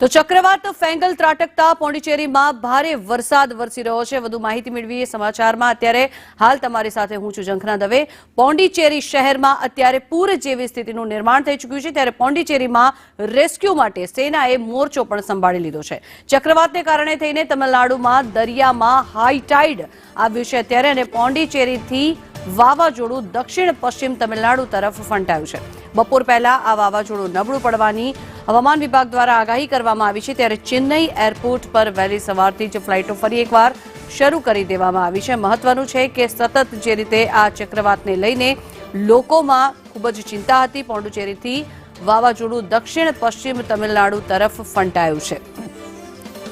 તો ચક્રવાત ફેંગલ ત્રાટકતા પોંડિચેરીમાં ભારે વરસાદ વરસી રહ્યો છે। વધુ માહિતી મેળવીએ સમાચારમાં। અત્યારે હાલ તમારી સાથે હું છું ઝંખના દવે। પોંડિચેરી શહેરમાં અત્યારે પૂર જેવી સ્થિતિનું નિર્માણ થઈ ચૂક્યું છે, ત્યારે પોંડિચેરીમાં રેસ્ક્યુ માટે સેનાએ મોરચો પણ સંભાળી લીધો છે। ચક્રવાતને કારણે થઈને તમિલનાડુમાં દરિયામાં હાઈ ટાઇડ આવ્યું છે અત્યારે, અને પોંડિચેરીથી વાવાઝોડું દક્ષિણ પશ્ચિમ તમિલનાડુ તરફ ફંટાયું છે। બપોર પહેલા આ વાવાઝોડું નબળું પડવાની હવામાન વિભાગ દ્વારા આગાહી કરવામાં આવી છે, ત્યારે ચેન્નઈ એરપોર્ટ પર વહેલી સવારથી જ ફ્લાઇટો ફરી એકવાર શરૂ કરી દેવામાં આવી છે। મહત્વનું છે કે સતત જે રીતે આ ચક્રવાતને લઈને લોકોમાં ખૂબ જ ચિંતા હતી। પોંડિચેરીથી વાવાઝોડું દક્ષિણ પશ્ચિમ તમિલનાડુ તરફ ફંટાયું છે।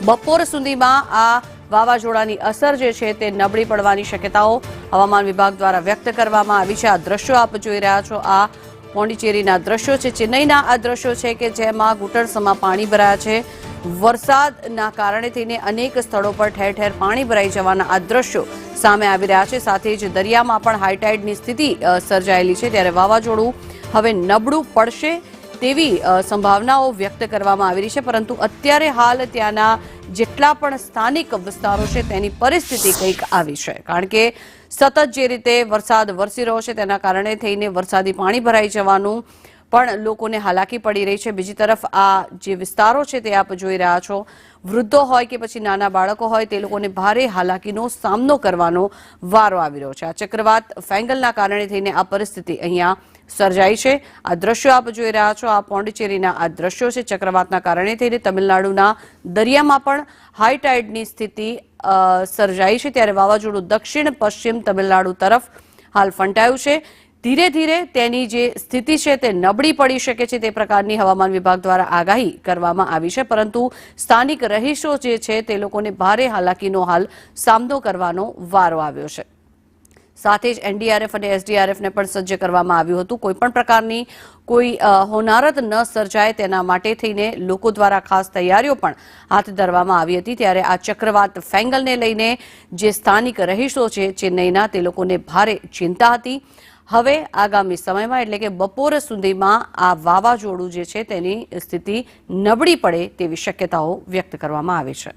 બપોર સુધીમાં આ વાવાઝોડાની અસર જે છે તે નબળી પડવાની શક્યતાઓ હવામાન વિભાગ દ્વારા વ્યક્ત કરવામાં આવી છે। આ દ્રશ્યો આપ જોઈ રહ્યા છો, આ પોંડિચેરીના દ્રશ્યો છે, ચેન્નઈના આ દ્રશ્યો છે કે જેમાં ઘૂંટણસમાં પાણી ભરાયા છે। વરસાદના કારણે થઈને અનેક સ્થળો પર ઠેર ઠેર પાણી ભરાઈ જવાના આ દ્રશ્યો સામે આવી રહ્યા છે। સાથે જ દરિયામાં પણ હાઈટાઇડની સ્થિતિ સર્જાયેલી છે, ત્યારે વાવાઝોડું હવે નબળું પડશે તેવી સંભાવનાઓ વ્યક્ત કરવામાં આવી રહી છે, પરંતુ અત્યારે હાલ ત્યાંના જેટલા પણ સ્થાનિક વિસ્તારો છે તેની પરિસ્થિતિ કંઈક આવી છે, કારણ કે સતત જે રીતે વરસાદ વરસી રહ્યો છે તેના કારણે થઈને વરસાદી પાણી ભરાઈ જવાનું પણ લોકોને હાલાકી પડી રહી છે। બીજી તરફ આ જે વિસ્તારો છે તે આપ જોઈ રહ્યા છો, વૃદ્ધો હોય કે પછી નાના બાળકો હોય તે લોકોને ભારે હાલાકીનો સામનો કરવાનો વારો આવી રહ્યો છે। આ ચક્રવાત ફેંગલના કારણે થઈને આ પરિસ્થિતિ અહીંયા સર્જાઈ છે। આ દ્રશ્યો આપ જોઈ રહ્યા છો, આ પોંડિચેરીના આ દ્રશ્યો છે। ચક્રવાતના કારણે થઈને તમિલનાડુના દરિયામાં પણ હાઈ ટાઇડની સ્થિતિ સર્જાઈ છે, ત્યારે વાવાઝોડું દક્ષિણ પશ્ચિમ તમિલનાડુ તરફ હાલ ફંટાયું છે। ધીરે ધીરે તેની જે સ્થિતિ છે તે નબળી પડી શકે છે તે પ્રકારની હવામાન વિભાગ દ્વારા આગાહી કરવામાં આવી છે, પરંતુ સ્થાનિક રહીશો જે છે તે લોકોને ભારે હાલાકીનો હાલ સામનો કરવાનો વારો આવ્યો છે। સાથે જ એનડીઆરએફ અને એસડીઆરએફને પણ સજ્જ કરવામાં આવ્યું હતું। કોઈપણ પ્રકારની કોઈ હોનારત ન સર્જાય તેના માટે થઈને લોકો દ્વારા ખાસ તૈયારીઓ પણ હાથ ધરવામાં આવી હતી। ત્યારે આ ચક્રવાત ફેંગલને લઈને જે સ્થાનિક રહીશો છે ચેન્નઈના તે લોકોને ભારે ચિંતા હતી। હવે આગામી સમયમાં એટલે કે બપોર સુધીમાં આ વાવાઝોડું જે છે તેની સ્થિતિ નબળી પડે તેવી શક્યતાઓ વ્યક્ત કરવામાં આવી છે।